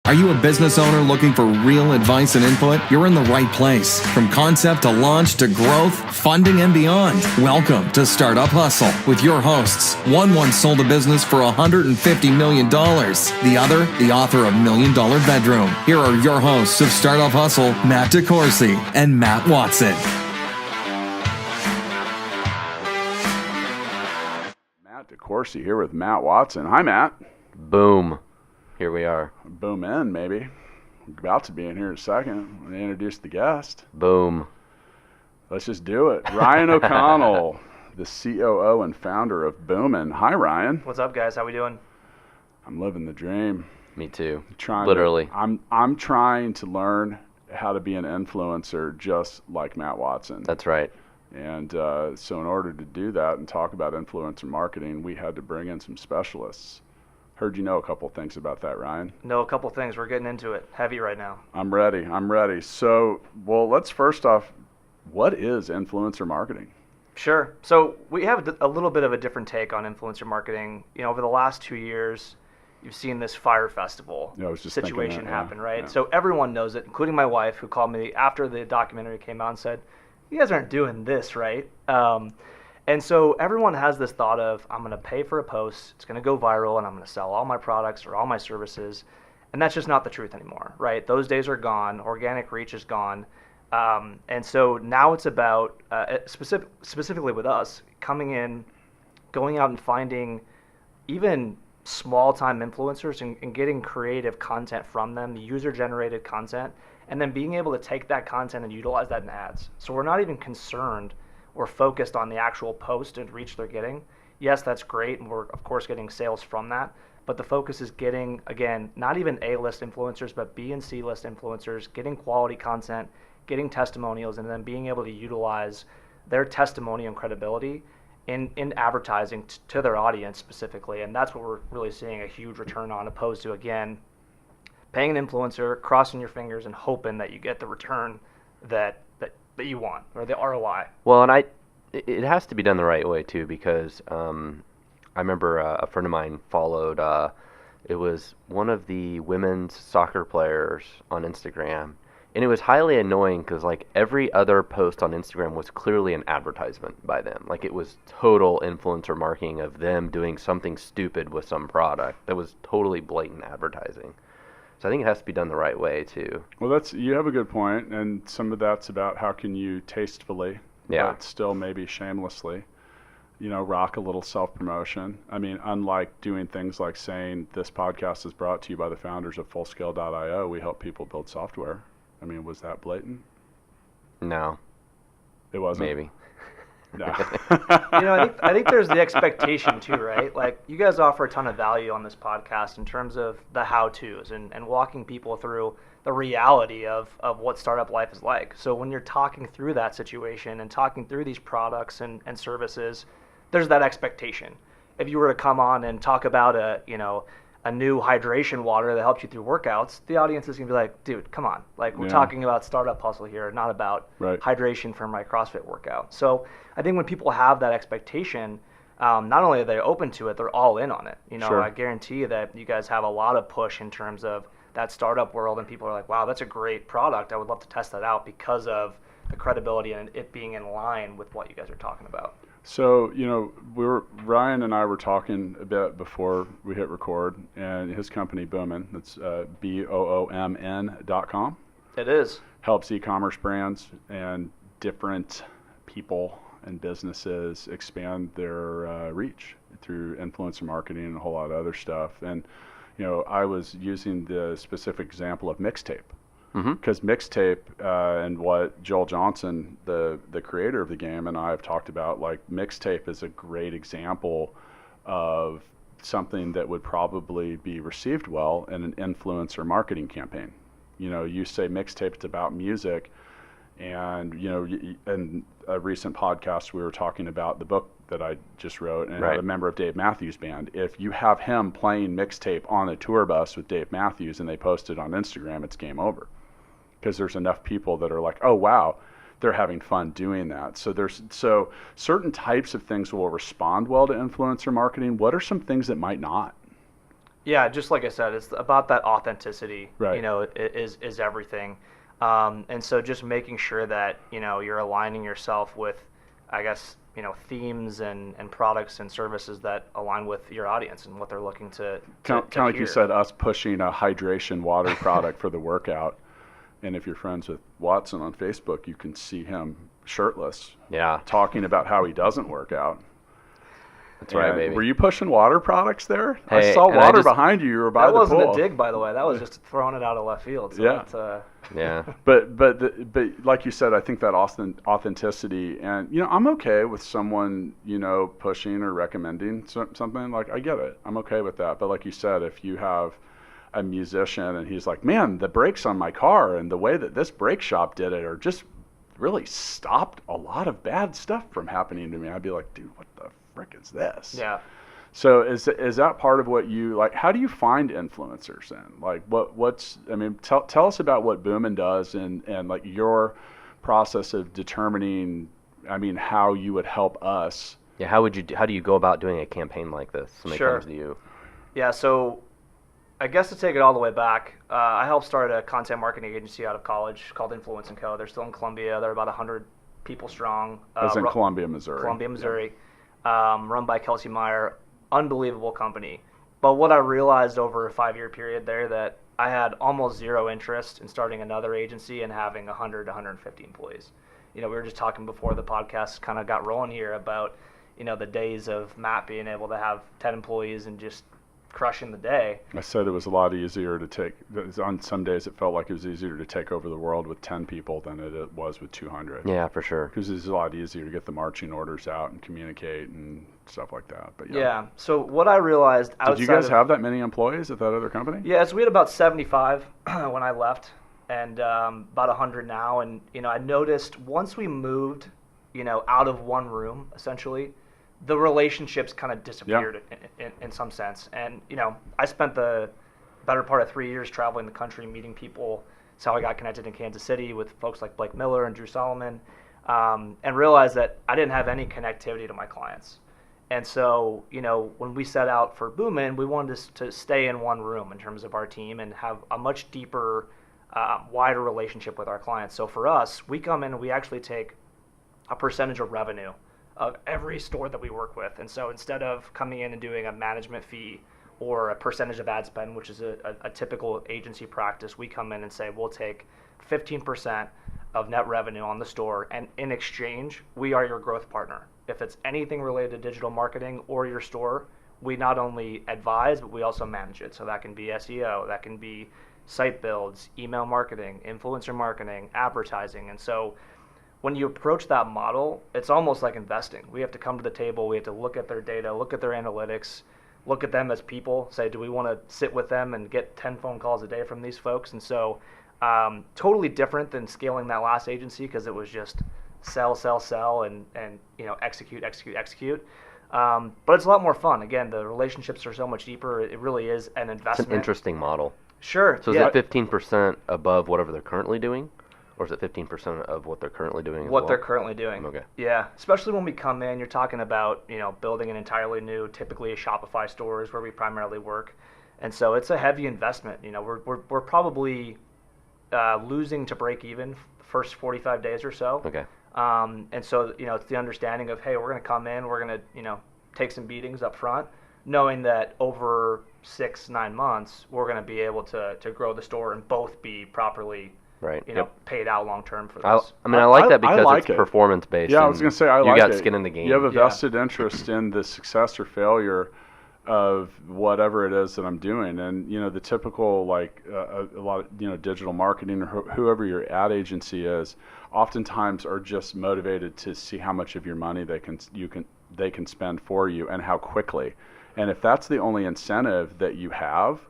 Are you a business owner looking for real advice and input? You're in the right place. From concept to launch to growth, funding, and beyond. Welcome to Startup Hustle with your hosts. One once sold a business for $150 million. The other, the author of $1 Million Bedroom. Here are your hosts of Startup Hustle, Matt DeCoursey and Matt Watson. Matt DeCoursey here with Matt Watson. Hi, Matt. Boom. Here we are. Boomin, maybe. We're about to be in here in a second. I'm going to introduce the guest. Boom. Let's just do it. Ryan O'Connell, the COO and founder of Boomin. Hi, Ryan. What's up, guys? How we doing? I'm living the dream. Me too. Literally. I'm trying to learn how to be an influencer just like Matt Watson. That's right. And so in order to do that and talk about influencer marketing, we had to bring in some specialists. Heard you know a couple things about that, Ryan. Know a couple things. We're getting into it. Heavy right now. I'm ready. So, well, let's first off, what is influencer marketing? Sure. So we have a little bit of a different take on influencer marketing. You know, over the last 2 years, you've seen this Fire Festival situation happen, right? Yeah. So everyone knows it, including my wife, who called me after the documentary came out and said, "You guys aren't doing this, right?" And so everyone has this thought of, I'm going to pay for a post, it's going to go viral, and I'm going to sell all my products or all my services. And that's just not the truth anymore, right? Those days are gone. Organic reach is gone. And so now it's about, specifically with us, coming in, going out and finding even small-time influencers and getting creative content from them, user-generated content, and then being able to take that content and utilize that in ads. So we're not even concerned or focused on the actual post and reach they're getting. Yes, that's great, and we're of course getting sales from that, but the focus is getting, again, not even A-list influencers, but B and C-list influencers, getting quality content, getting testimonials, and then being able to utilize their testimony and credibility in advertising to their audience specifically. And that's what we're really seeing a huge return on, opposed to, again, paying an influencer, crossing your fingers, and hoping that you get the return that you want, or the ROI. Well, and it has to be done the right way too, because I remember a friend of mine followed, it was one of the women's soccer players on Instagram, and it was highly annoying because like every other post on Instagram was clearly an advertisement by them. Like it was total influencer marketing of them doing something stupid with some product that was totally blatant advertising. So I think it has to be done the right way too. Well, you have a good point, and some of that's about how can you tastefully, but still maybe shamelessly, rock a little self-promotion. I mean, unlike doing things like saying this podcast is brought to you by the founders of Fullscale.io, we help people build software. I mean, was that blatant? No. It wasn't? Maybe. No. I think there's the expectation too, right? Like you guys offer a ton of value on this podcast in terms of the how-tos and walking people through the reality of what startup life is like. So when you're talking through that situation and talking through these products and services, there's that expectation. If you were to come on and talk about a new hydration water that helps you through workouts, the audience is going to be like, dude, come on. Like we're talking about Startup Hustle here, not about hydration for my CrossFit workout. So I think when people have that expectation, not only are they open to it, they're all in on it. Sure. I guarantee you that you guys have a lot of push in terms of that startup world, and people are like, wow, that's a great product. I would love to test that out because of the credibility and it being in line with what you guys are talking about. So, Ryan and I were talking a bit before we hit record, and his company, Boomin, that's BOOMN.com. It is. Helps e-commerce brands and different people and businesses expand their reach through influencer marketing and a whole lot of other stuff. And, I was using the specific example of Mixtape. Because Mixtape and what Joel Johnson, the creator of the game, and I have talked about, like Mixtape is a great example of something that would probably be received well in an influencer marketing campaign. You say Mixtape, it's about music, and in a recent podcast we were talking about the book that I just wrote, and a member of Dave Matthews Band. If you have him playing Mixtape on a tour bus with Dave Matthews and they post it on Instagram, it's game over. Because there's enough people that are like, oh wow, they're having fun doing that. So certain types of things will respond well to influencer marketing. What are some things that might not? Yeah, just like I said, it's about that authenticity. Right. You know, is everything. And so just making sure that, you know, you're aligning yourself with, I guess, you know, themes and products and services that align with your audience and what they're looking to Kind of like hear. you said, us pushing a hydration water product for the workout. And if you're friends with Watson on Facebook, you can see him shirtless, talking about how he doesn't work out. That's right, baby. Were you pushing water products there? Hey, I saw water behind you. You were by the pool. That wasn't a dig, by the way. That was just throwing it out of left field. So yeah. Yeah. But like you said, I think that authenticity, and you know, I'm okay with someone, you know, pushing or recommending something. Like, I get it. I'm okay with that. But like you said, if you have a musician and he's like, man, the brakes on my car and the way that this brake shop did it, or just really stopped a lot of bad stuff from happening to me, I'd be like, dude, what the frick is this? Yeah. So is that part of what you like? How do you find influencers then? Like what's I mean, tell us about what Boomin does and like your process of determining, I mean, how you would help us. Yeah, how do you go about doing a campaign like this when it comes to you? Yeah, so I guess to take it all the way back, I helped start a content marketing agency out of college called Influence & Co. They're still in Columbia. They're about 100 people strong. As in Columbia, Missouri. Columbia, Missouri. Yeah. Run by Kelsey Meyer. Unbelievable company. But what I realized over a 5-year period there, that I had almost zero interest in starting another agency and having 100 to 150 employees. You know, we were just talking before the podcast kind of got rolling here about, you know, the days of Matt being able to have 10 employees and just crushing the day. I said it was a lot easier to take, on some days it felt like it was easier to take over the world with 10 people than it was with 200. Yeah, for sure. Because it's a lot easier to get the marching orders out and communicate and stuff like that. But yeah. So what I realized outside Did you guys have that many employees at that other company? Yeah, so we had about 75 when I left, and about 100 now. And, you know, I noticed once we moved, you know, out of one room, essentially, the relationships kind of disappeared in some sense. And, you know, I spent the better part of 3 years traveling the country, meeting people. That's how I got connected in Kansas City with folks like Blake Miller and Drew Solomon, and realized that I didn't have any connectivity to my clients. And so, you know, when we set out for Boomin, we wanted to stay in one room in terms of our team and have a much deeper, wider relationship with our clients. So for us, we come in and we actually take a percentage of revenue of every store that we work with. And so instead of coming in and doing a management fee or a percentage of ad spend, which is a typical agency practice, we come in and say, we'll take 15% of net revenue on the store, and in exchange, we are your growth partner. If it's anything related to digital marketing or your store, we not only advise, but we also manage it. So that can be SEO, that can be site builds, email marketing, influencer marketing, advertising. And so when you approach that model, it's almost like investing. We have to come to the table, we have to look at their data, look at their analytics, look at them as people, say, do we want to sit with them and get 10 phone calls a day from these folks? And so totally different than scaling that last agency, because it was just sell, and you know, execute. But it's a lot more fun. Again, the relationships are so much deeper. It really is an investment. It's an interesting model. Sure. So is it 15% above whatever they're currently doing? Or is it 15% of what they're currently doing as well? What they're currently doing. Okay. Yeah, especially when we come in, you're talking about, you know, building an entirely new, typically a Shopify store is where we primarily work. And so it's a heavy investment. You know, we're probably losing to break even first 45 days or so. Okay. And so, you know, it's the understanding of, hey, we're going to come in, we're going to, you know, take some beatings up front, knowing that over 6-9 months, we're going to be able to grow the store and both be properly, right, you know, paid out long term for this. I mean, I like that because it's performance based. Yeah, I was going to say, I like it. You got skin in the game. You have a vested interest in the success or failure of whatever it is that I'm doing. And, you know, the typical, like, a lot of, you know, digital marketing or whoever your ad agency is, oftentimes are just motivated to see how much of your money they can spend for you and how quickly. And if that's the only incentive that you have,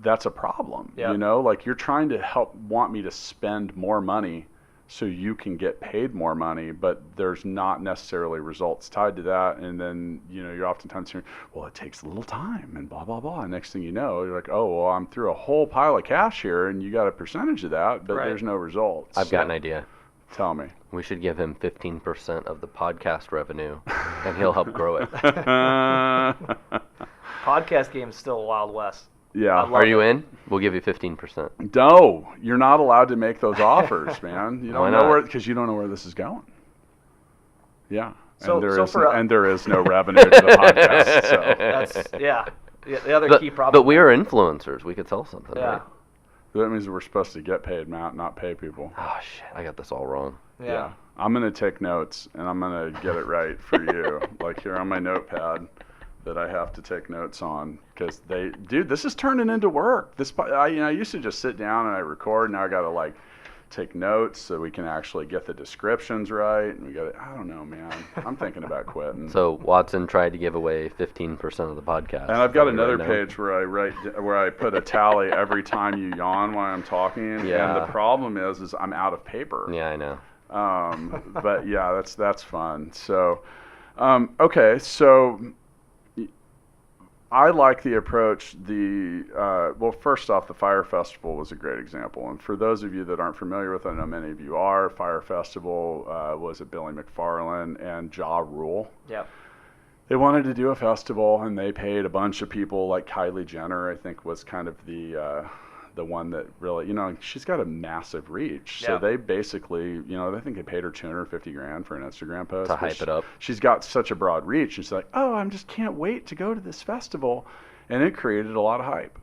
that's a problem. Yep. You know, like, you're trying to want me to spend more money so you can get paid more money, but there's not necessarily results tied to that. And then, you know, you're oftentimes hearing, well, it takes a little time and blah, blah, blah. And next thing you know, you're like, oh, well, I'm through a whole pile of cash here and you got a percentage of that, but there's no results. I've got an idea. Tell me. We should give him 15% of the podcast revenue, and he'll help grow it. Podcast game is still a Wild West. Yeah. Are you in? We'll give you 15%. No, you're not allowed to make those offers, man. You Why don't know not? because you don't know where this is going. Yeah. So- And there is no revenue to the podcast. So. That's the other key problem. But we are influencers. We could sell something, Yeah. right? That means we're supposed to get paid, Matt, not pay people. Oh, shit. I got this all wrong. Yeah. I'm going to take notes, and I'm going to get it right for you. Like here on my notepad that I have to take notes on. Because this is turning into work. I used to just sit down and I record. Now I got to take notes so we can actually get the descriptions right. And I don't know, man. I'm thinking about quitting. So Watson tried to give away 15% of the podcast. And I've got another right now. page where I put a tally every time you yawn while I'm talking. Yeah. And the problem is I'm out of paper. Yeah, I know. But yeah, that's fun. So, okay, so I like the approach. Well, first off, the Fire Festival was a great example. And for those of you that aren't familiar with it, I know many of you are. Fire Festival was at Billy McFarland and Ja Rule. Yep. They wanted to do a festival, and they paid a bunch of people. Like Kylie Jenner, I think, was kind of the one that really, she's got a massive reach. So they basically, I think they paid her $250,000 for an Instagram post To hype it up. She's got such a broad reach. And she's like, oh, I just can't wait to go to this festival. And it created a lot of hype.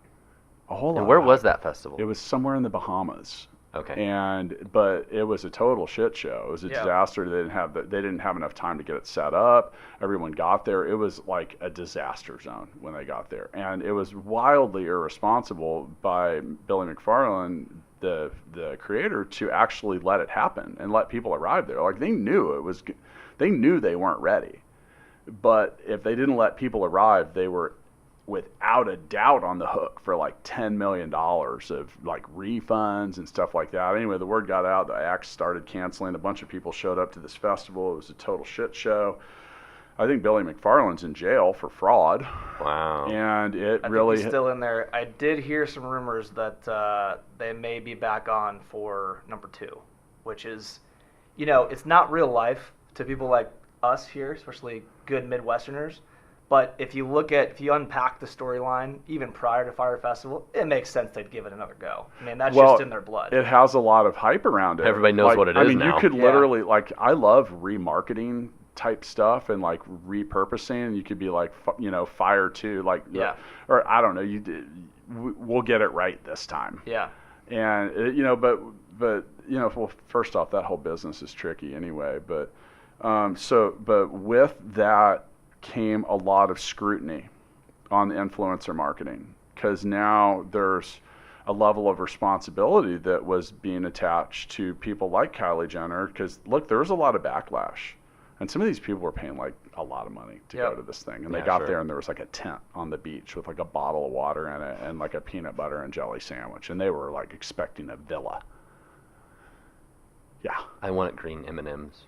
A whole lot. And where of was hype. that festival? It was somewhere in the Bahamas. Okay. But it was a total shit show. It was a disaster. They didn't have enough time to get it set up. Everyone got there. It was like a disaster zone when they got there, and it was wildly irresponsible by Billy McFarland, the creator, to actually let it happen and let people arrive there. Like they knew they weren't ready, but if they didn't let people arrive, they were without a doubt on the hook for like $10 million of like refunds and stuff like that. Anyway, the word got out. The acts started canceling. A bunch of people showed up to this festival. It was a total shit show. I think Billy McFarland's in jail for fraud. Wow. And I think he's still in there. I did hear some rumors that they may be back on for number 2, which is, it's not real life to people like us here, especially good Midwesterners. But if you unpack the storyline, even prior to Fire Festival, it makes sense they'd give it another go. I mean, that's just in their blood. It has a lot of hype around it. Everybody knows what it is now. You could literally, I love remarketing type stuff and like repurposing. You could be like, Fire 2, or I don't know. We'll get it right this time. Yeah. And but well, first off, that whole business is tricky anyway. But with that came a lot of scrutiny on the influencer marketing, because now there's a level of responsibility that was being attached to people like Kylie Jenner, because look, there was a lot of backlash, and some of these people were paying like a lot of money to go to this thing, and they got there and there was like a tent on the beach with like a bottle of water in it and like a peanut butter and jelly sandwich, and they were like expecting a villa. Yeah, I want green M&Ms.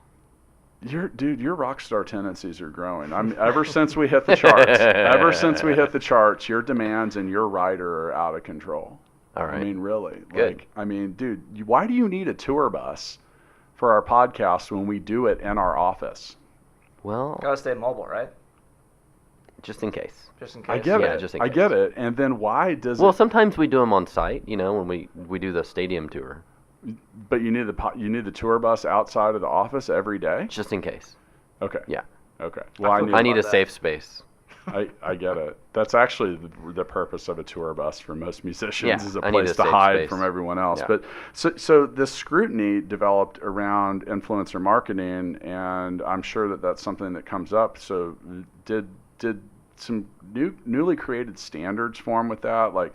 Your rock star tendencies are growing. Ever since we hit the charts, your demands and your rider are out of control. All right. I mean, really. Good. Why do you need a tour bus for our podcast when we do it in our office? Well, Gotta stay mobile, right? just in case. Just in case. I get it. Just in I case. get it. And then why does Well, sometimes we do them on site, when we do the stadium tour. But you need the tour bus outside of the office every day? Just in case. Okay. Yeah. Okay. Well, I need a safe space. I get it. That's actually the purpose of a tour bus for most musicians, is a I need place a to safe hide space. from everyone else. Yeah. But so this scrutiny developed around influencer marketing, and I'm sure that that's something that comes up. So did some newly created standards form with that? Like,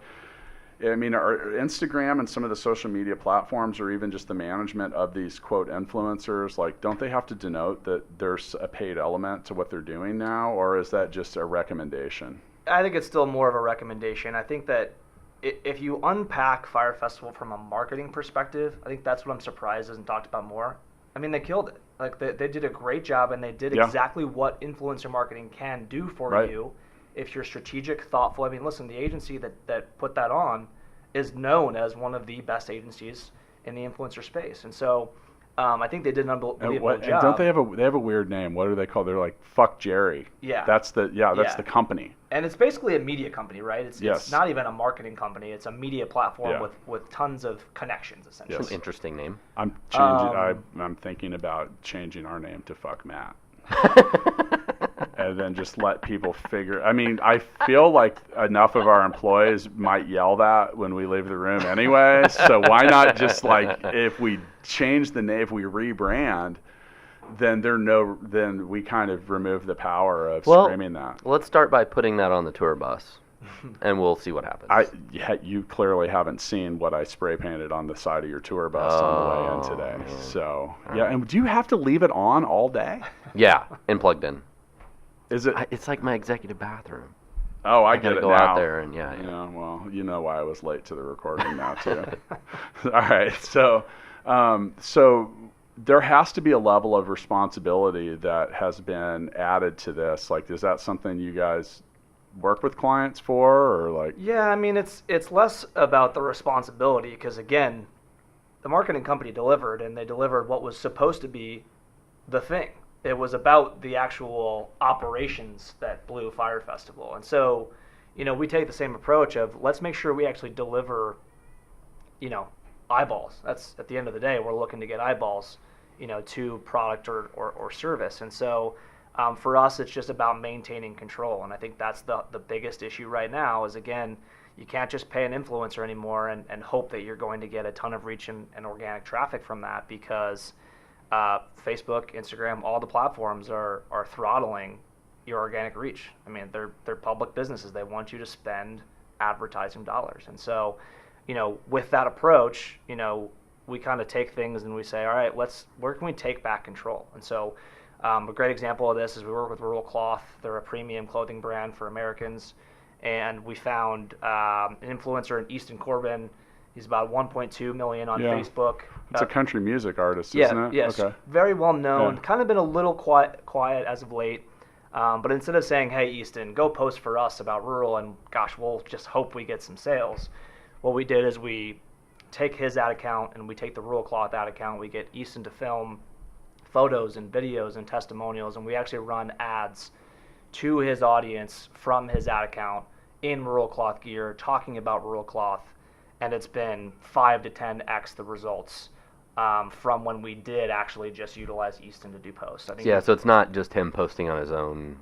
I mean, are Instagram and some of the social media platforms, or even just the management of these quote influencers, like, don't they have to denote that there's a paid element to what they're doing now, or is that just a recommendation? I think it's still more of a recommendation. I think that if you unpack Fire Festival from a marketing perspective, I think that's what I'm surprised isn't talked about more. I mean, they killed it. Like, they did a great job, and they did exactly what influencer marketing can do for you. If you're strategic, thoughtful. I mean, listen, the agency that put that on is known as one of the best agencies in the influencer space. And so I think they did an unbelievable job. And don't they have a weird name? What are they called? They're like Fuck Jerry. Yeah. That's the company. And it's basically a media company, right? It's not even a marketing company. It's a media platform with tons of connections, essentially. That's an interesting name. I'm changing. I'm thinking about changing our name to Fuck Matt. And then just let people figure. I mean, I feel like enough of our employees might yell that when we leave the room anyway. So why not just if we change the name, if we rebrand, then we kind of remove the power of screaming that. Let's start by putting that on the tour bus, and we'll see what happens. You clearly haven't seen what I spray painted on the side of your tour bus on the way in today. Man. So and do you have to leave it on all day? Yeah, and plugged in. Is it? It's like my executive bathroom. Oh, I get it now. Go out there and Well, you know why I was late to the recording now too. All right, so there has to be a level of responsibility that has been added to this. Like, is that something you guys work with clients for, or like? Yeah, I mean, it's less about the responsibility because again, the marketing company delivered, and they delivered what was supposed to be the thing. It was about the actual operations that blew Fire Festival. And so, we take the same approach of let's make sure we actually deliver, eyeballs. That's at the end of the day, we're looking to get eyeballs, to product or service. And so for us, it's just about maintaining control. And I think that's the biggest issue right now is, again, you can't just pay an influencer anymore and hope that you're going to get a ton of reach and organic traffic from that because Facebook, Instagram, all the platforms are throttling your organic reach. I mean, they're public businesses. They want you to spend advertising dollars. And so, with that approach, we kind of take things and we say, all right, where can we take back control? And so a great example of this is we work with Rural Cloth. They're a premium clothing brand for Americans. And we found an influencer in Easton, Corbin. He's about 1.2 million on Facebook. It's a country music artist, isn't it? Yes. Okay. Very well known. Yeah. Kind of been a little quiet as of late. But instead of saying, hey, Easton, go post for us about rural and, gosh, we'll just hope we get some sales, what we did is we take his ad account and we take the Rural Cloth ad account. We get Easton to film photos and videos and testimonials, and we actually run ads to his audience from his ad account in Rural Cloth gear, talking about Rural Cloth. And it's been 5 to 10x the results from when we did actually just utilize Easton to do posts. I think so it's not just him posting on his own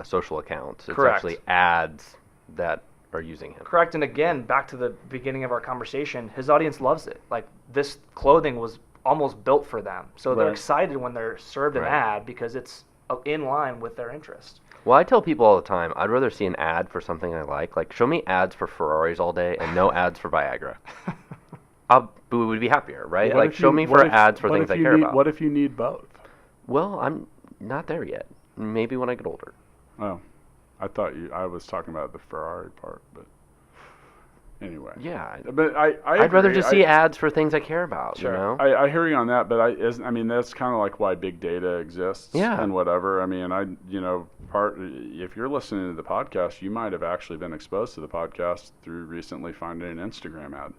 social accounts. It's correct. Actually ads that are using him. Correct. And again, back to the beginning of our conversation, his audience loves it. Like, this clothing was almost built for them. So they're excited when they're served an ad because it's in line with their interest. Well, I tell people all the time, I'd rather see an ad for something I like show me ads for Ferraris all day and no ads for Viagra. We would be happier, right? Yeah, show me ads for things I care about. What if you need both? Well, I'm not there yet. Maybe when I get older. Oh, I was talking about the Ferrari part, but anyway. Yeah. But I'd rather just see ads for things I care about, Sure. I hear you on that, but I mean, that's kind of like why big data exists and whatever. I mean, if you're listening to the podcast, you might have actually been exposed to the podcast through recently finding an Instagram ad.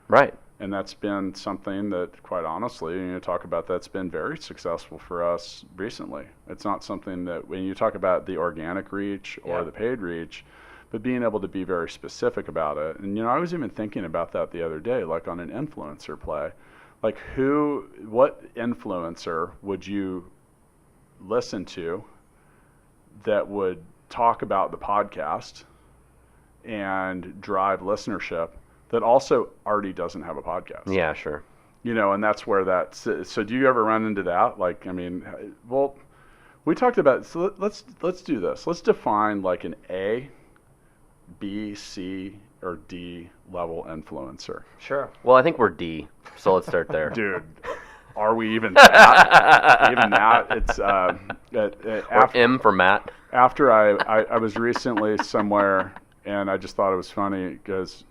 Right. And that's been something that, quite honestly, talk about that's been very successful for us recently. It's not something that, when you talk about the organic reach or the paid reach, but being able to be very specific about it. And, I was even thinking about that the other day, like on an influencer play. Like, what influencer would you listen to that would talk about the podcast and drive listenership that also already doesn't have a podcast? Yeah, sure. And that's where so do you ever run into that? Like, I mean, well, we talked about, so let's do this. Let's define like an A, B, C, or D level influencer. Sure. Well, I think we're D, so let's start there. Dude, are we even that? Even that? It's or M for Matt. After I was recently somewhere, and I just thought it was funny because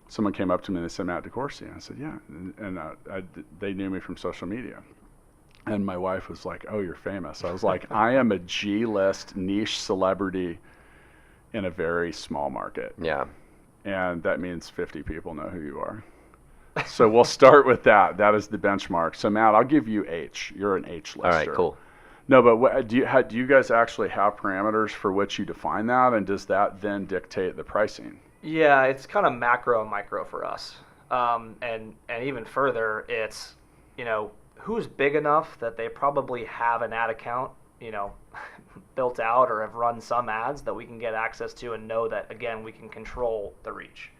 someone came up to me and they said, Matt DeCoursey, and I said, yeah, and they knew me from social media. And my wife was like, oh, you're famous. I was like, I am a G-list niche celebrity in a very small market. Yeah. And that means 50 people know who you are. So we'll start with that. That is the benchmark. So Matt, I'll give you H. You're an H lister. All right, cool. No, but do you guys actually have parameters for which you define that, and does that then dictate the pricing? Yeah, it's kind of macro and micro for us, and even further, it's who's big enough that they probably have an ad account, built out or have run some ads that we can get access to and know that, again, we can control the reach.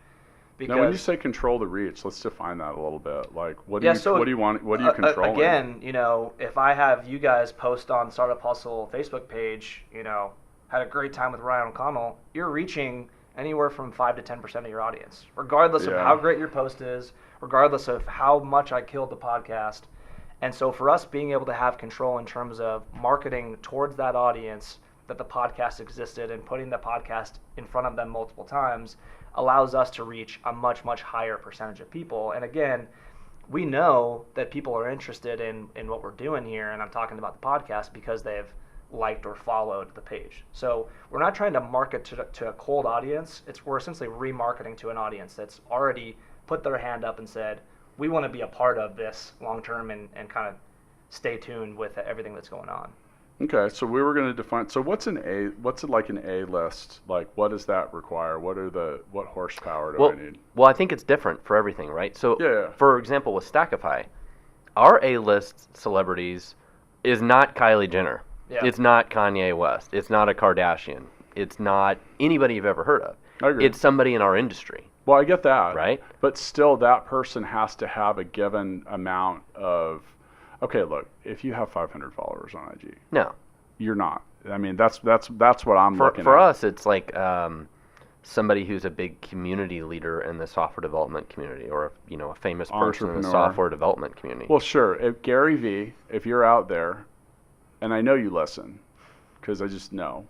Because, now, when you say control the reach, let's define that a little bit. Like, what do you control? Again, if I have you guys post on Startup Hustle Facebook page, had a great time with Ryan O'Connell, you're reaching anywhere from 5 to 10% of your audience, regardless of how great your post is, regardless of how much I killed the podcast. And so for us being able to have control in terms of marketing towards that audience that the podcast existed and putting the podcast in front of them multiple times allows us to reach a much, much higher percentage of people. And again, we know that people are interested in what we're doing here, and I'm talking about the podcast because they've liked or followed the page. So we're not trying to market to a cold audience. We're essentially remarketing to an audience that's already put their hand up and said, we want to be a part of this long term and kind of stay tuned with everything that's going on. Okay, so we were going to define. So what's an A list? Like, what does that require? What horsepower do I need? Well, I think it's different for everything, right? So, yeah. For example, with Stackify, our A-list celebrities is not Kylie Jenner. Yeah. It's not Kanye West. It's not a Kardashian. It's not anybody you've ever heard of. I agree. It's somebody in our industry. Well, I get that. Right? But still, that person has to have a given amount of. Okay, look, if you have 500 followers on IG, no, you're not. I mean, that's what I'm looking at. For us, it's like somebody who's a big community leader in the software development community, or a famous person in the software development community. Well, sure. If Gary V, if you're out there, and I know you listen, because I just know,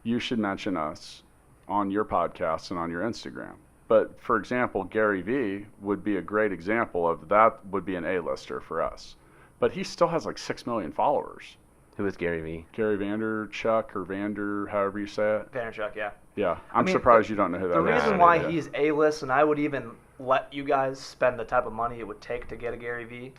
you should mention us on your podcast and on your Instagram. But for example, Gary V would be a great example of that. Would be an A-lister for us. But he still has like 6 million followers. Who is Gary V? Gary Vaynerchuk or Vander, however you say it. Vaynerchuk, yeah. Yeah, I'm surprised you don't know who that is. The reason why he's A-list, and I would even let you guys spend the type of money it would take to get a Gary V,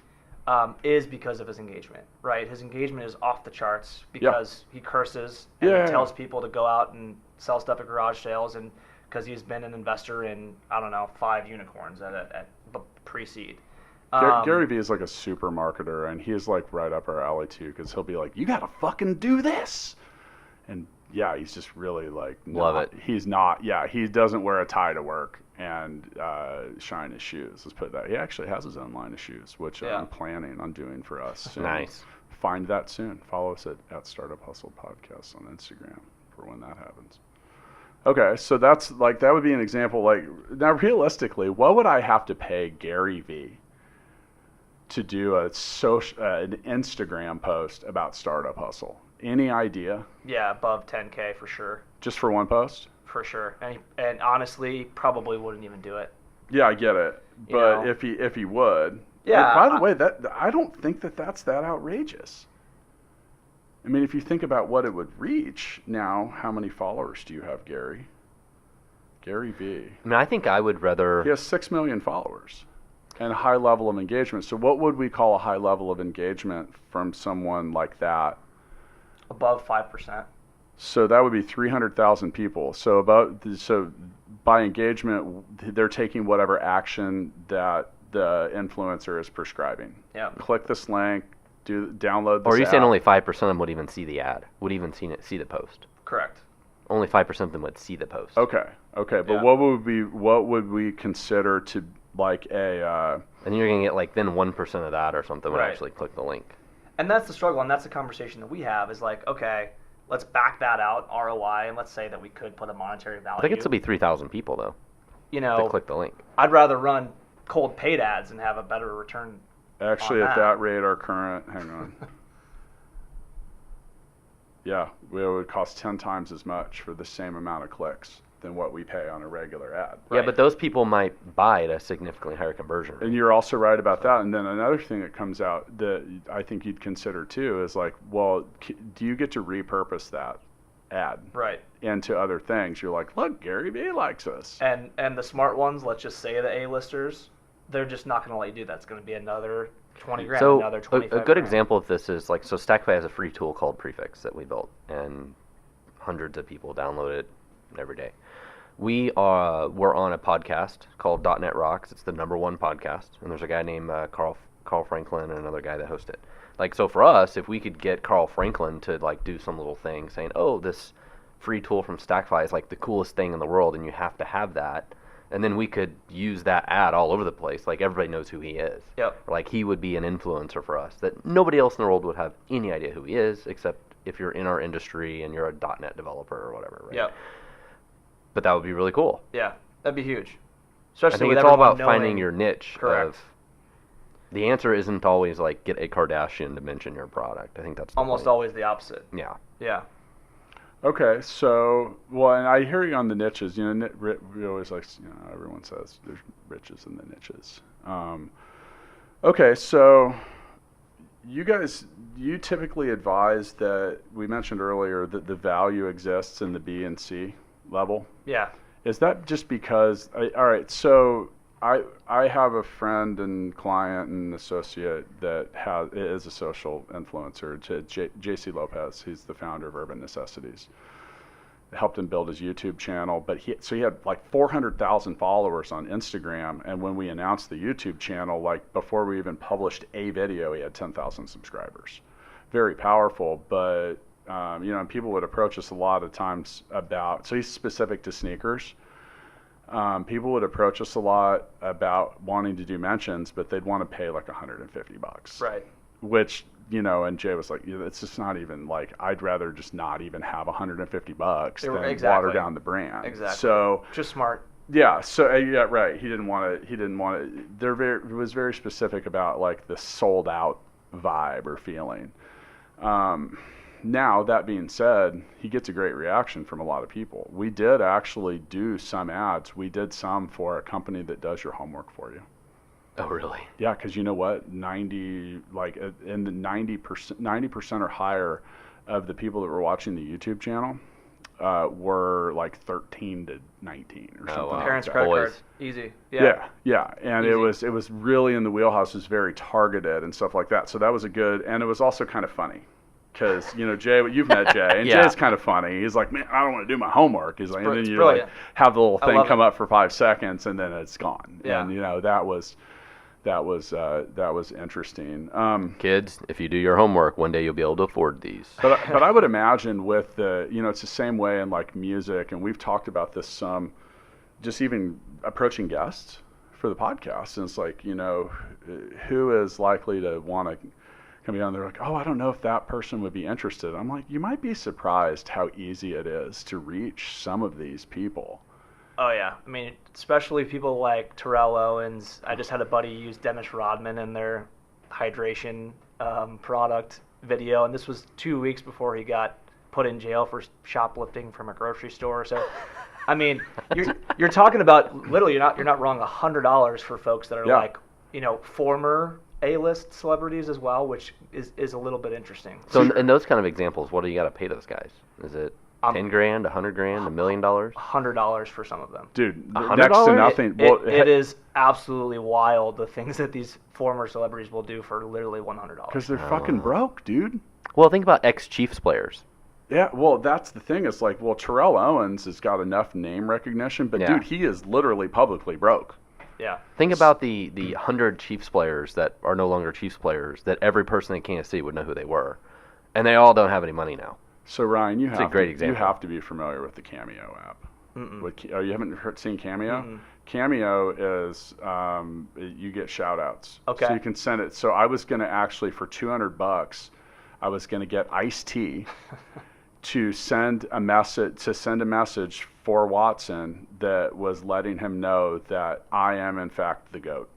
is because of his engagement, right? His engagement is off the charts because he curses and he tells people to go out and sell stuff at garage sales, and because he's been an investor in, 5 unicorns at the pre-seed. Gary Vee is like a super marketer, and he is like right up our alley too, because he'll be like, you gotta fucking do this, and he's just really like love it. He's not, he doesn't wear a tie to work and shine his shoes. Let's put that. He actually has his own line of shoes, which I'm planning on doing for us soon. Nice. Find that soon. Follow us at Startup Hustle Podcast on Instagram for when that happens. Okay, so that would be an example. Like, now realistically, what would I have to pay Gary V to do an Instagram post about Startup Hustle? Any idea? Yeah, above 10K for sure. Just for one post? For sure, and honestly, probably wouldn't even do it. Yeah, I get it, but if he would, by the way, I don't think that's that outrageous. I mean, if you think about what it would reach now, how many followers do you have, Gary? Gary V. I mean, I think I would rather. He has 6 million followers and a high level of engagement. So what would we call a high level of engagement from someone like that? Above 5%. So that would be 300,000 people. So by engagement, they're taking whatever action that the influencer is prescribing. Yeah. Click this link, download this Or are you app. Saying only 5% of them would even see the ad, would even see the post? Correct. Only 5% of them would see the post. Okay. But what would we consider to like a? And you're gonna get then 1% of that or something would actually click the link. And that's the struggle, and that's the conversation that we have. Is like, okay, let's back that out ROI, and let's say that we could put a monetary value. I think it'd still be 3,000 people though. To click the link. I'd rather run cold paid ads and have a better return. Actually, at that rate, our current, hang on. It would cost 10 times as much for the same amount of clicks than what we pay on a regular ad. Yeah, but those people might buy at a significantly higher conversion rate. And you're also right about that. And then another thing that comes out that I think you'd consider too is like, well, do you get to repurpose that ad into other things? You're like, look, Gary Vee likes us. And the smart ones, let's just say the A-listers, they're just not going to let you do that. It's going to be another 20 grand, So another 25 a good grand. example of this is so Stackify has a free tool called Prefix that we built, and hundreds of people download it every day. We're on a podcast called .NET Rocks. It's the #1 podcast, and there's a guy named Carl Franklin and another guy that host it. Like, so for us, if we could get Carl Franklin to like do some little thing saying, "Oh, this free tool from Stackify is like the coolest thing in the world, and you have to have that," and then we could use that ad all over the place. Like, everybody knows who he is. Yep. Like, he would be an influencer for us that nobody else in the world would have any idea who he is, except if you're in our industry and you're a .NET developer or whatever, right? Yep. But that would be really cool. Yeah, that'd be huge. Especially I think with it's all everyone about finding knowing- your niche. Correct. The answer isn't always like get a Kardashian to mention your product. I think that's the Almost point. always the opposite. Yeah. Yeah. Okay, so, well, and I hear you on the niches. You know, we always like, you know, everyone says there's riches in the niches. Okay, so you guys, you typically advise that, we mentioned earlier that the value exists in the B and C level. Yeah. Is that just because, all right, so I have a friend and client and associate that is a social influencer, JC Lopez. He's the founder of Urban Necessities. I helped him build his YouTube channel, but he had like 400,000 followers on Instagram, and when we announced the YouTube channel, like before we even published a video, he had 10,000 subscribers. Very powerful, but you know, and people would approach us a lot of times about, so he's specific to sneakers. People would approach us a lot about wanting to do mentions, but they'd want to pay like $150. Right. Which, you know, and Jay was like, it's just not even like, I'd rather just not even have $150 than Exactly. water down the brand. Exactly. So Just smart. yeah, so yeah, right. He didn't want to. It was very specific about like the sold out vibe or feeling. Now, that being said, he gets a great reaction from a lot of people. We did actually do some ads. We did some for a company that does your homework for you. Oh, really? Yeah, because you know what? 90% or higher of the people that were watching the YouTube channel were like 13 to 19 or something. wow. Parents' like credit Boys. card. Easy. Yeah. Yeah, and Easy. it was really in the wheelhouse. It was very targeted and stuff like that. So that was a good, and it was also kind of funny. Because, you know, Jay, you've met Jay, and Yeah. Jay's kind of funny. He's like, man, I don't want to do my homework. He's like, and then It's you brilliant. like have the little I thing love come it. up for 5 seconds, and then it's gone. Yeah. And you know, that was interesting. Kids, if you do your homework, one day you'll be able to afford these. But I would imagine with the, you know, it's the same way in like music, and we've talked about this some, just even approaching guests for the podcast, and it's like, you know, who is likely to want to come down? They're like, oh, I don't know if that person would be interested. I'm like, you might be surprised how easy it is to reach some of these people. Oh, yeah. I mean, especially people like Terrell Owens. I just had a buddy use Dennis Rodman in their hydration product video, and this was 2 weeks before he got put in jail for shoplifting from a grocery store. So, I mean, you're talking about literally you're not wrong, $100 for folks that are Yeah. like, you know, former A-list celebrities as well, which is a little bit interesting. So in those kind of examples, what do you got to pay those guys? Is it 10 grand, 100 grand, $1 million? $100 for some of them. Dude, $100? next to nothing. It is absolutely wild the things that these former celebrities will do for literally $100. because they're fucking broke, dude. Well, think about ex-Chiefs players. Yeah, well, that's the thing. It's like, well, Terrell Owens has got enough name recognition, but Yeah. dude, he is literally publicly broke. Yeah. Think about the 100 Chiefs players that are no longer Chiefs players that every person in Kansas City would know who they were. And they all don't have any money now. So Ryan, you It's a have great to, example. you have to be familiar with the Cameo app. Oh, you haven't seen Cameo? Mm-mm. Cameo is you get shout outs. Okay. So you can send it. So I was going to actually, for $200, I was going to get Ice-T to send a message for Watson that was letting him know that I am in fact the GOAT.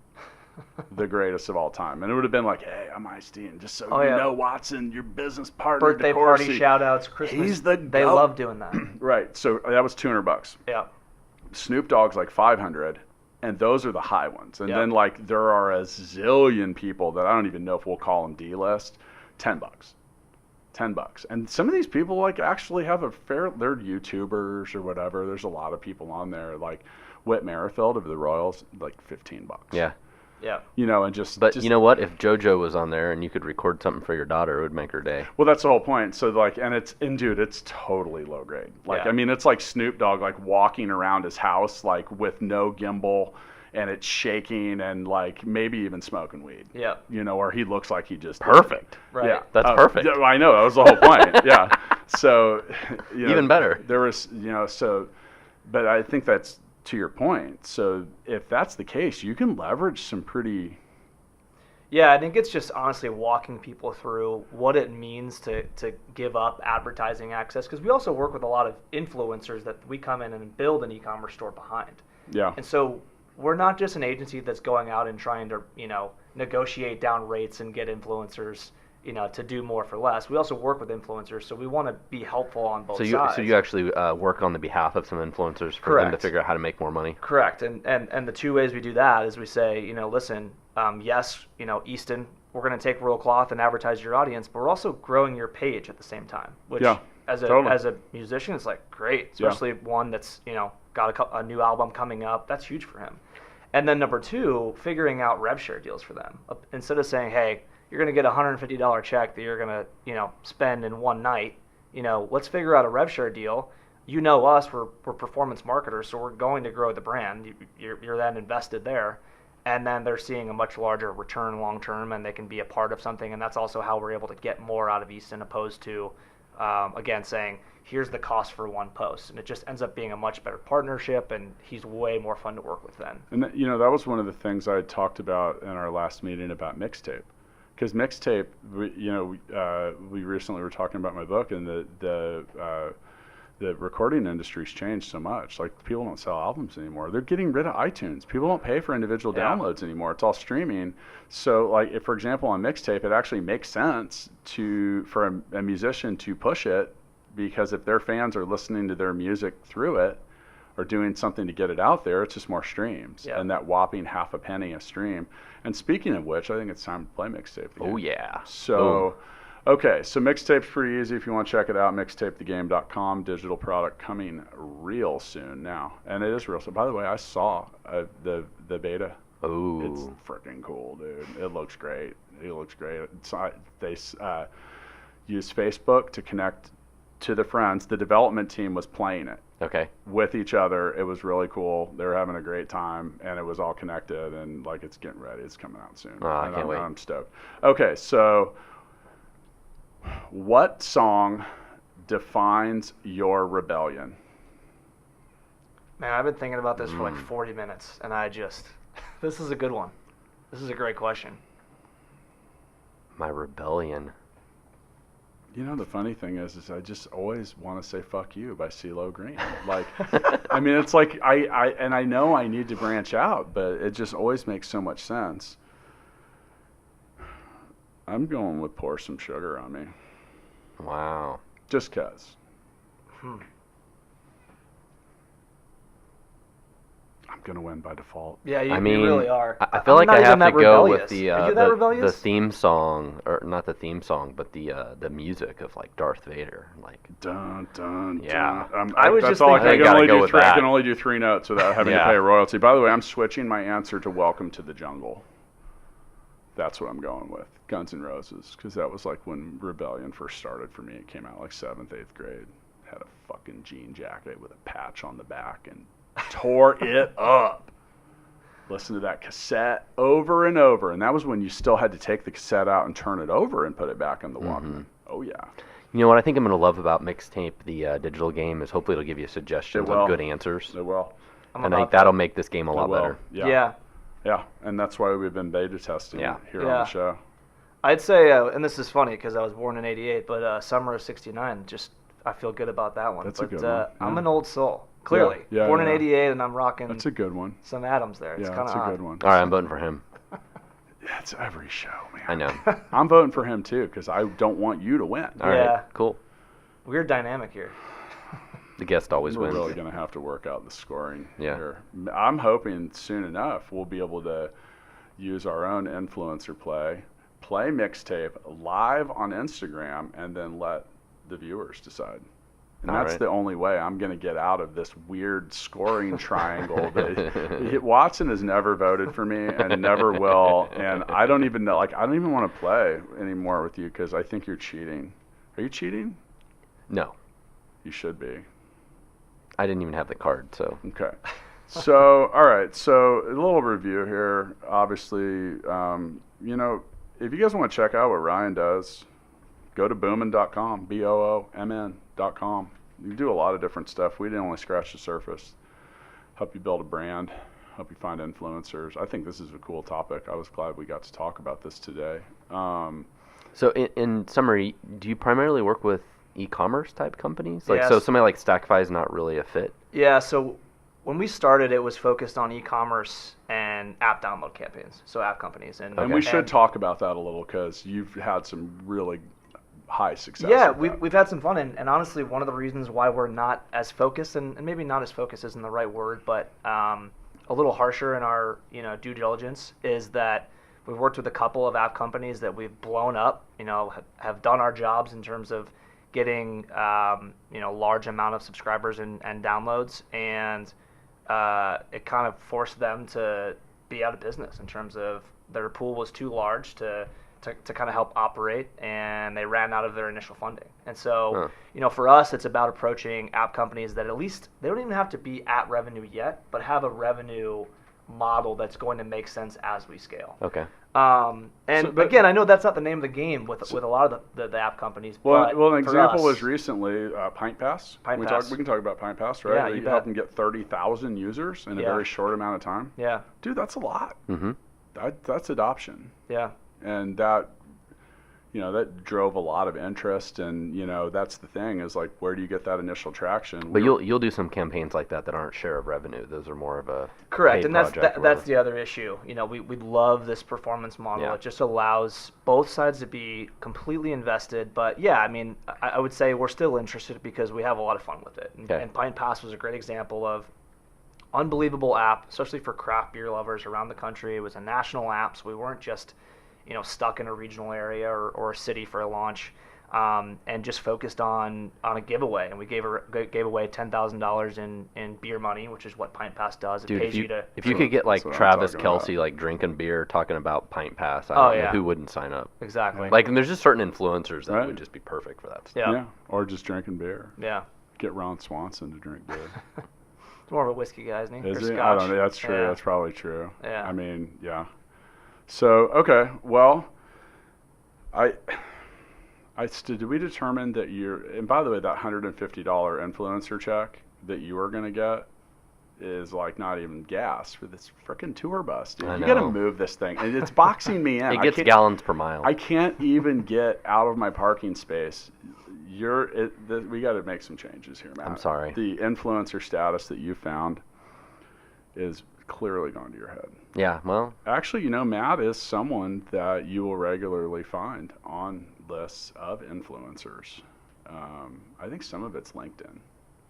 The greatest of all time. And it would have been like, hey, I'm Ice-T, and just so Oh, you yeah. know, Watson, your business partner, Birthday party DeCoursey, shout outs, Christmas. he's the They GOAT. love doing that. Right. So that was $200. Yeah. Snoop Dogg's like 500, and those are the high ones. And Yep. then like there are a zillion people that I don't even know if we'll call them D-list. $10. $10. And some of these people like actually have they're YouTubers or whatever. There's a lot of people on there, like Whit Merrifield of the Royals, like $15. Yeah. Yeah. You know, and just. But you know what? If JoJo was on there and you could record something for your daughter, it would make her day. Well, that's the whole point. So like, and dude, it's totally low grade. Like, Yeah. I mean, it's like Snoop Dogg like walking around his house like with no gimbal, and it's shaking and like maybe even smoking weed. Yeah. You know, or he looks like he just Perfect. Right. Yeah, That's perfect. Yeah, I know, that was the whole point. Yeah. So, you know, Even better. There was, you know, so, but I think that's to your point. So if that's the case, you can leverage some pretty. Yeah, I think it's just honestly walking people through what it means to give up advertising access, because we also work with a lot of influencers that we come in and build an e-commerce store behind. Yeah. And so we're not just an agency that's going out and trying to, you know, negotiate down rates and get influencers, you know, to do more for less. We also work with influencers, so we want to be helpful on both sides. So you actually work on the behalf of some influencers for them to Correct. figure out how to make more money? Correct. And the two ways we do that is we say, you know, listen, yes, you know, Easton, we're going to take roll cloth and advertise your audience, but we're also growing your page at the same time, which as a musician, it's like great, especially one that's, you know, got a new album coming up. That's huge for him. And then number two, figuring out revshare deals for them. Instead of saying, hey, you're going to get a $150 check that you're going to, you know, spend in one night, you know, let's figure out a revshare deal. You know us, we're performance marketers, so we're going to grow the brand. You're then invested there. And then they're seeing a much larger return long term, and they can be a part of something. And that's also how we're able to get more out of Easton, opposed to, again, saying, here's the cost for one post. And it just ends up being a much better partnership, and he's way more fun to work with then. And you know, that was one of the things I talked about in our last meeting about Mixtape. Because Mixtape, we recently were talking about my book, and the recording industry's changed so much. Like, people don't sell albums anymore. They're getting rid of iTunes. People don't pay for individual downloads anymore. It's all streaming. So, like, if, for example, on Mixtape, it actually makes sense for a musician to push it, because if their fans are listening to their music through it or doing something to get it out there, it's just more streams. Yeah. And that whopping half a penny a stream. And speaking of which, I think it's time to play Mixtape the Game. Oh, yeah. So, okay, so Mixtape's pretty easy. If you want to check it out, mixtapethegame.com. Digital product coming real soon now. And it is real soon. By the way, I saw the beta. Oh. It's freaking cool, dude. It looks great. It looks great. They use Facebook to connect to the friends. The development team was playing it. Okay. With each other. It was really cool. They were having a great time, and it was all connected, and like, it's getting ready. It's coming out soon. I can't wait. I'm stoked. Okay, so what song defines your rebellion? Man, I've been thinking about this for like 40 minutes, and this is a good one. This is a great question. My rebellion. You know, the funny thing is I just always want to say "fuck you" by CeeLo Green. Like, I mean, it's like I know I need to branch out, but it just always makes so much sense. I'm going with "Pour Some Sugar on Me." Wow. Just 'cause. I'm gonna win by default. Yeah, you, I mean, you really are. I feel like I'm I not have even to that go rebellious. with the Are you that the rebellious? theme song, or not the theme song, but the music of like Darth Vader, like. Dun, dun, Yeah. dun. I was that's just all thinking- I I can gotta only go do with three. I that. can only do 3 notes without having to Yeah. pay a royalty. By the way, I'm switching my answer to "Welcome to the Jungle." That's what I'm going with. Guns N' Roses, because that was like when Rebellion first started for me. It came out like 7th, 8th grade. Had a fucking jean jacket with a patch on the back and tore it up. Listen to that cassette over and over. And that was when you still had to take the cassette out and turn it over and put it back on the Walkman. Oh, yeah. You know what I think I'm going to love about Mixtape, the digital game, is hopefully it'll give you suggestions It will. of good answers. It will. And I think that'll make this game a lot It will. better. Yeah. Yeah. And that's why we've been beta testing it here on the show. I'd say, and this is funny because I was born in '88, but summer of '69, just I feel good about that one. That's but a good one. Yeah. I'm an old soul, clearly. Yeah, Born in '88, and I'm rocking. That's a good one. Some Adams there. It's Yeah, kind that's of a good one. All right, I'm voting for him. Yeah, it's every show, man. I know. I'm voting for him too because I don't want you to win. All right, Yeah. cool. Weird dynamic here. The guest always We're wins. really going to have to work out the scoring here. Yeah. I'm hoping soon enough we'll be able to use our own influencer play Mixtape live on Instagram, and then let the viewers decide. And that's the only way I'm going to get out of this weird scoring triangle. Watson has never voted for me and never will. And I don't even know, like, I don't even want to play anymore with you because I think you're cheating. Are you cheating? No. You should be. I didn't even have the card, so. Okay. So, all right. So, a little review here. Obviously, you know, if you guys want to check out what Ryan does, go to boomin.com, BOOMN.com. You do a lot of different stuff. We didn't only scratch the surface. Help you build a brand, help you find influencers. I think this is a cool topic. I was glad we got to talk about this today. So, in summary, do you primarily work with e-commerce type companies? Like, yes. So somebody like Stackify is not really a fit? Yeah, so when we started, it was focused on e-commerce and app download campaigns, so app companies. And we should talk about that a little because you've had some really high success. Yeah, we've had some fun, and honestly, one of the reasons why we're not as focused, and maybe not as focused isn't the right word, but a little harsher in our due diligence, is that we've worked with a couple of app companies that we've blown up, have done our jobs in terms of getting large amount of subscribers and downloads, and it kind of forced them to be out of business in terms of their pool was too large to kind of help operate, and they ran out of their initial funding. And so, for us, it's about approaching app companies that at least they don't even have to be at revenue yet, but have a revenue model that's going to make sense as we scale. Okay. Again, I know that's not the name of the game with a lot of the app companies. Well, but an example us, was recently Pint Pass. Pint we Pass. We can talk about Pint Pass, right? Yeah, you you help bet. them get 30,000 users in a very short amount of time. Yeah. Dude, that's a lot. Mm-hmm. That's adoption. Yeah. And that drove a lot of interest, and that's the thing is like, where do you get that initial traction? But you'll do some campaigns like that aren't share of revenue. Those are more of a correct, paid and that's project or that's whatever. the other issue. We love this performance model. Yeah. It just allows both sides to be completely invested. But yeah, I mean, I would say we're still interested because we have a lot of fun with it. And Pint Pass was a great example of unbelievable app, especially for craft beer lovers around the country. It was a national app, so we weren't just stuck in a regional area or a city for a launch, and just focused on a giveaway. And we gave away $10,000 in beer money, which is what Pint Pass does. It Dude, pays if you could get like what I'm Travis talking Kelce about. like drinking beer talking about Pint Pass, I don't know who wouldn't sign up. Exactly. Like, and there's just certain influencers that Right. would just be perfect for that stuff. Yeah. Yeah, or just drinking beer. Yeah. Get Ron Swanson to drink beer. It's more of a whiskey guy, isn't he? Is Or he? Scotch. I don't know. That's true. Yeah. That's probably true. Yeah. I mean, yeah. So, okay. Well, did we determine that and by the way, that $150 influencer check that you are going to get is like not even gas for this freaking tour bus, dude. I You got to know. move this thing. And it's boxing me in. It gets gallons per mile. I can't even get out of my parking space. We got to make some changes here, Matt. I'm sorry. The influencer status that you found is clearly going to your head. Yeah, well, Actually, Matt is someone that you will regularly find on lists of influencers. I think some of it's LinkedIn.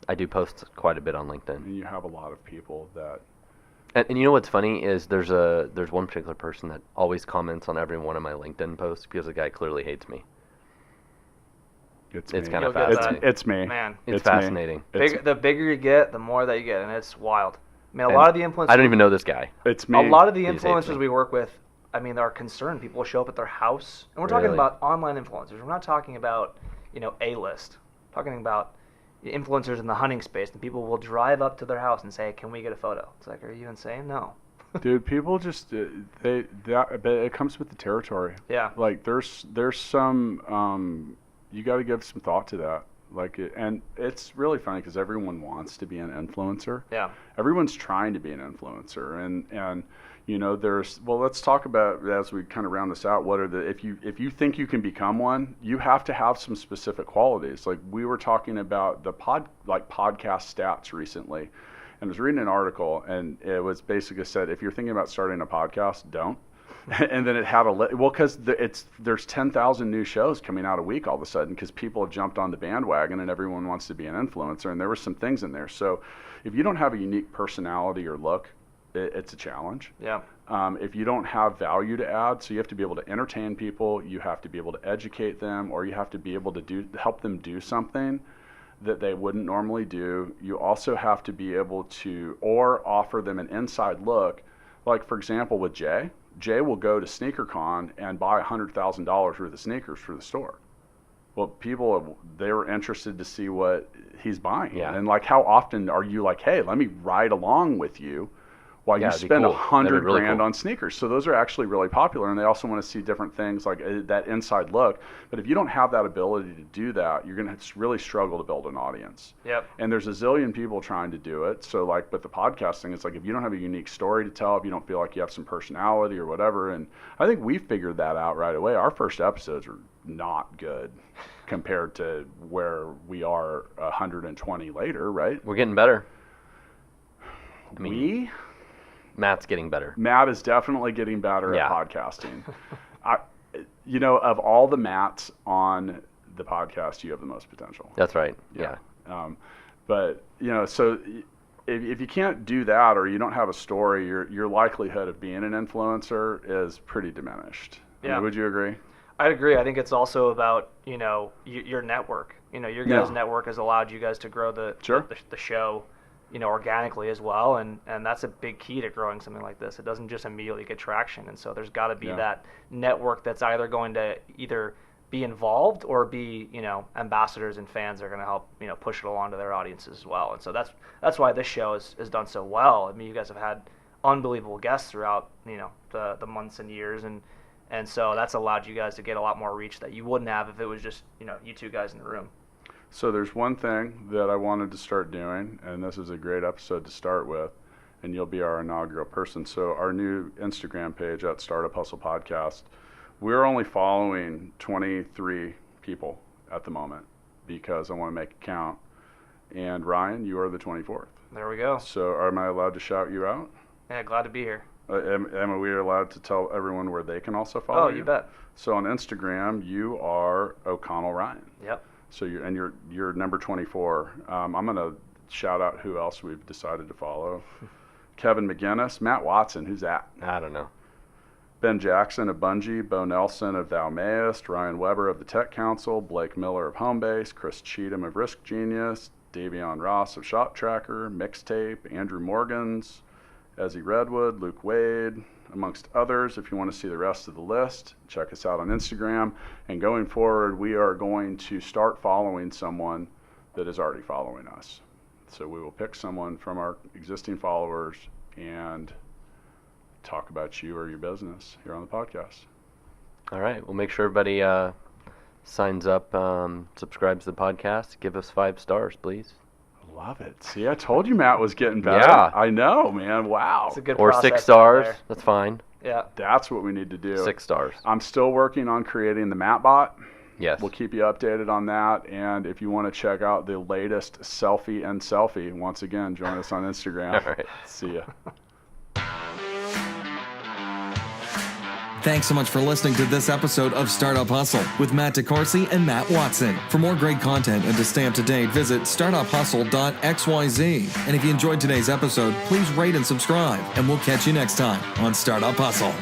I do post quite a bit on LinkedIn. And you have a lot of people that... And you know what's funny is there's one particular person that always comments on every one of my LinkedIn posts because the guy clearly hates me. It's It's me. kind of You'll get fascinating. It's me. Man. It's me. fascinating. The bigger you get, the more that you get, and it's wild. I mean, a And lot of the influencers... I don't even know this guy. It's me. A lot of the He hates influencers me. we work with, I mean, are concerned. People show up at their house, and we're talking Really? about online influencers. We're not talking about, A-list. We're talking about influencers in the hunting space, and people will drive up to their house and say, "Can we get a photo?" It's like, are you insane? No. Dude, people just but it comes with the territory. Yeah. Like there's some you got to give some thought to that. And it's really funny because everyone wants to be an influencer. Yeah. Everyone's trying to be an influencer, and let's talk about, as we kind of round this out, what are if you think you can become one, you have to have some specific qualities. Like we were talking about the podcast stats recently, and I was reading an article, and it was basically said, if you're thinking about starting a podcast, don't. And then it had because there's 10,000 new shows coming out a week all of a sudden because people have jumped on the bandwagon and everyone wants to be an influencer, and there were some things in there. So if you don't have a unique personality or look, it's a challenge. Yeah. If you don't have value to add, so you have to be able to entertain people, you have to be able to educate them, or you have to be able to help them do something that they wouldn't normally do. You also have to be able to, or offer them an inside look. Like, for example, with Jay will go to SneakerCon and buy $100,000 worth of sneakers for the store. Well, people, they were interested to see what he's buying. Yeah. And like, how often are you like, hey, let me ride along with you while you spend cool. $100 really grand cool. on sneakers? So those are actually really popular, and they also want to see different things like that inside look. But if you don't have that ability to do that, you're going to really struggle to build an audience. Yep. And there's a zillion people trying to do it. So like with the podcasting, it's like if you don't have a unique story to tell, if you don't feel like you have some personality or whatever, and I think we figured that out right away. Our first episodes were not good compared to where we are 120 later, right? We're getting better. Matt's getting better. Matt is definitely getting better Yeah. at podcasting. Of all the Matts on the podcast, you have the most potential. That's right. Yeah. But so if you can't do that, or you don't have a story, your likelihood of being an influencer is pretty diminished. Yeah. Would you agree? I'd agree. I think it's also about, your network. Your guys' network has allowed you guys to grow the show, organically as well. And that's a big key to growing something like this. It doesn't just immediately get traction. And so there's got to be that network that's either going to either be involved or be, ambassadors and fans that are going to help, push it along to their audiences as well. And so that's why this show is done so well. I mean, you guys have had unbelievable guests throughout, the months and years. And so that's allowed you guys to get a lot more reach that you wouldn't have if it was just, you two guys in the room. So there's one thing that I wanted to start doing, and this is a great episode to start with, and you'll be our inaugural person. So our new Instagram page at Startup Hustle Podcast, we're only following 23 people at the moment because I want to make it count. And Ryan, you are the 24th. There we go. So am I allowed to shout you out? Yeah, glad to be here. Am we allowed to tell everyone where they can also follow you? Oh, you bet. So on Instagram, you are O'Connell Ryan. Yep. So you're number 24. I'm going to shout out who else we've decided to follow. Kevin McGinnis, Matt Watson, who's that? I don't know. Ben Jackson of Bungie, Bo Nelson of Thou Mayest, Ryan Weber of the Tech Council, Blake Miller of Homebase, Chris Cheatham of Risk Genius, Davion Ross of Shop Tracker, Mixtape, Andrew Morgans, Ezzy Redwood, Luke Wade, amongst others. If you want to see the rest of the list, check us out on Instagram. And going forward, we are going to start following someone that is already following us. So we will pick someone from our existing followers and talk about you or your business here on the podcast. All right. Well, make sure everybody signs up, subscribes to the podcast. Give us 5 stars, please. Love it. See, I told you Matt was getting better. Yeah. I know, man. Wow. It's a good Or process 6 stars. there. That's fine. Yeah. That's what we need to do. 6 stars. I'm still working on creating the Matt bot. Yes. We'll keep you updated on that. And if you want to check out the latest selfie, once again, join us on Instagram. All right. See ya. Thanks so much for listening to this episode of Startup Hustle with Matt DeCoursey and Matt Watson. For more great content and to stay up to date, visit startuphustle.xyz. And if you enjoyed today's episode, please rate and subscribe. And we'll catch you next time on Startup Hustle.